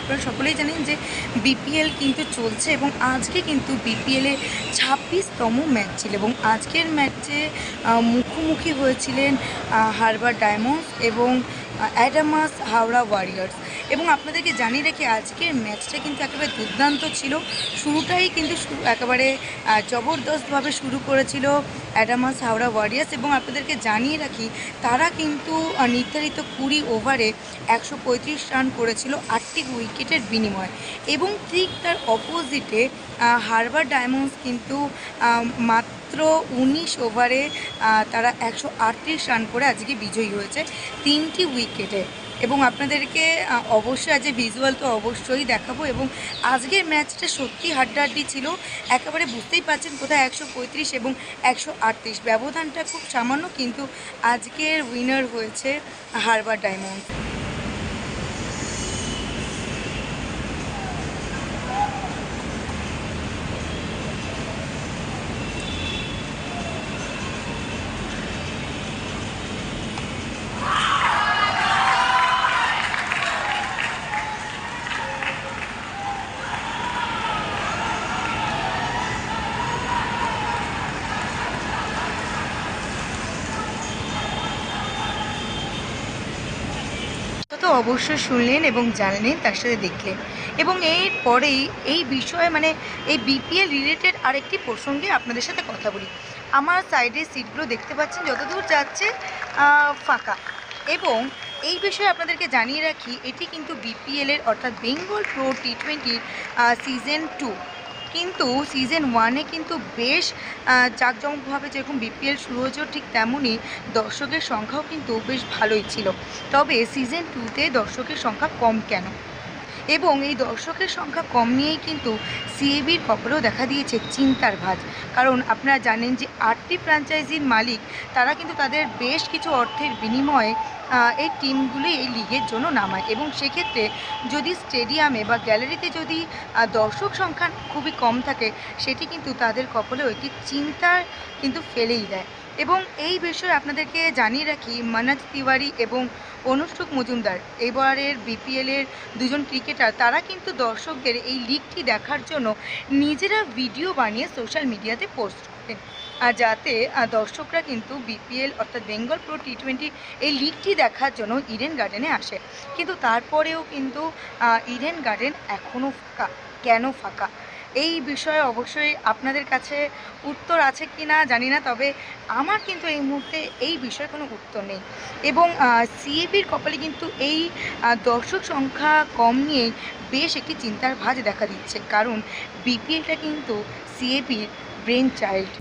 আপনারা সকলেই জানেন যে বিপিএল কিন্তু চলছে এবং আজকে কিন্তু বিপিএলে 26তম ম্যাচ ছিল এবং আজকের ম্যাচে মুখোমুখি হয়েছিলেন হারবার ডায়মন্ডস এবং অ্যাডামাস হাওড়া ওয়ারিয়র্স। এবং আপনাদেরকে জানিয়ে রাখি আজকের ম্যাচটা কিন্তু একেবারে দুর্দান্ত ছিল। শুরুটাই কিন্তু একেবারে জবরদস্তভাবে শুরু করেছিল অ্যাডামাস হাওড়া ওয়ারিয়র্স এবং আপনাদেরকে জানিয়ে রাখি তারা কিন্তু নির্ধারিত 20 ওভারে 135 রান করেছিল 8টি উইকেটের বিনিময়ে। এবং ঠিক তার অপোজিটে হারবার ডায়মন্ডস কিন্তু মাত্র 19 ওভারে তারা 138 রান করে আজকে বিজয়ী হয়েছে 3টি উইকেটে। এবং আপনাদেরকে অবশ্যই আজ ভিজুয়াল তো অবশ্যই দেখাবো। এবং আজকের ম্যাচটা সত্যি হাড্ডাহাড্ডি ছিল, একেবারে বুঝতেই পারছেন কোথায় 135 এবং 138 ব্যবধানটা খুব সামান্য, কিন্তু আজকের উইনার হয়েছে হারবার ডায়মন্ডস। তো অবশ্যই শুনলেন এবং জানলেন, তার সাথে দেখলেন। এবং এর পরেই এই বিষয়ে এই বিপিএল রিলেটেড আরেকটি প্রসঙ্গে আপনাদের সাথে কথা বলি। আমার সাইডের সিটগুলো দেখতে পাচ্ছেন যতদূর যাচ্ছে ফাঁকা। এবং এই বিষয়ে আপনাদেরকে জানিয়ে রাখি এটি কিন্তু বিপিএলের অর্থাৎ বেঙ্গল প্রো টি20 সিজন 2। কিন্তু সিজন 1-এ কিন্তু বেশ জাঁকজমকভাবে যেরকম বিপিএল শুরু হয়েছিল ঠিক তেমনই দর্শকের সংখ্যাও কিন্তু বেশ ভালোই ছিল। তবে সিজন 2-তে দর্শকের সংখ্যা কম কেন, এবং এই দর্শকের সংখ্যা কম নিয়েই কিন্তু সিএবির কপালেও দেখা দিয়েছে চিন্তার ভাঁজ। কারণ আপনারা জানেন যে 8টি ফ্র্যাঞ্চাইজির মালিক তারা কিন্তু তাদের বেশ কিছু অর্থের বিনিময়ে এই টিমগুলি এই লিগের জন্য নামায়। এবং সেক্ষেত্রে যদি স্টেডিয়ামে বা গ্যালারিতে যদি দর্শক সংখ্যা খুবই কম থাকে, সেটি কিন্তু তাদের কপালেও একটি চিন্তার কিন্তু ফেলেই দেয়। এবং এই বিষয়ে আপনাদেরকে জানিয়ে রাখি মনোজ তিওয়ারি এবং অনুষ্ঠুপ মজুমদার এবারের বিপিএলের দুজন ক্রিকেটার তারা কিন্তু দর্শকদের এই লিগটি দেখার জন্য নিজেরা ভিডিও বানিয়ে সোশ্যাল মিডিয়াতে পোস্ট করেন, যাতে দর্শকরা কিন্তু বিপিএল অর্থাৎ বেঙ্গল প্রো টি20 এই লিগটি দেখার জন্য ইডেন গার্ডেনে আসে। কিন্তু তারপরেও কিন্তু ইডেন গার্ডেন এখনও ফাঁকা। কেন ফাঁকা এই বিষয়ে অবশ্যই আপনাদের কাছে উত্তর আছে কি না জানি না, তবে আমার কিন্তু এই মুহূর্তে এই বিষয়ে কোনো উত্তর নেই। এবং সিএবির কপালে কিন্তু এই দর্শক সংখ্যা কম নিয়েই বেশ একটি চিন্তার ভাঁজ দেখা দিচ্ছে, কারণ বিপিএলটা কিন্তু সিএবির ব্রেন চাইল্ড।